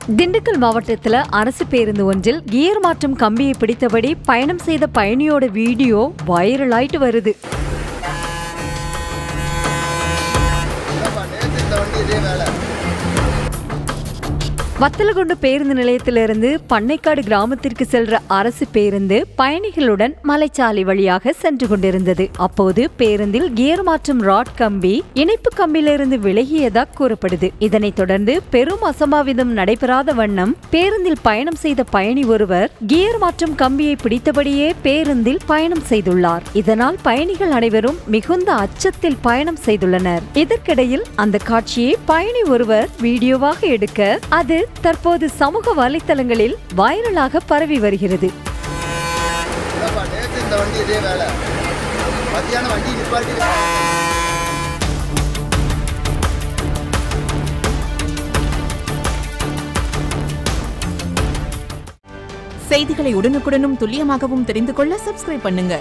திண்டுக்கல் மாவட்டத்தில் அரசு பேருந்து ஒன்றில் கியர் மாற்றும் கம்பியை பிடித்தபடி பயணம் செய்த பயணியோட வீடியோ வைரல் ஆயிட்டு வருது. வத்தலகுண்டு பேருந்து நிலையத்திலிருந்து பண்ணைக்காடு கிராமத்திற்கு செல்ற அரசு பேருந்து பயணிகளுடன் மலைச்சாலை வழியாக சென்று கொண்டிருந்தது. அப்போது பேருந்தில் கியர் மாற்றும் ராட் கம்பி இணைப்பு கம்பியிலிருந்து விலகியதாக கூறப்படுது. இதனைத் தொடர்ந்து பெரும் அசம்பாவிதம் நடைபெறாத வண்ணம் பேருந்தில் பயணம் செய்த பயணி ஒருவர் கியர் மாற்றும் கம்பியை பிடித்தபடியே பேருந்தில் பயணம் செய்துள்ளார். இதனால் பயணிகள் அனைவரும் மிகுந்த அச்சத்தில் பயணம் செய்துள்ளனர். இதற்கிடையில் அந்த காட்சியை பயணி ஒருவர் வீடியோவாக எடுக்க அது தற்போது சமூக வலைத்தளங்களில் வைரலாக பரவி வருகிறது. செய்திகளை உடனுக்குடனும் துல்லியமாகவும் தெரிந்து கொள்ள சப்ஸ்கிரைப் பண்ணுங்க.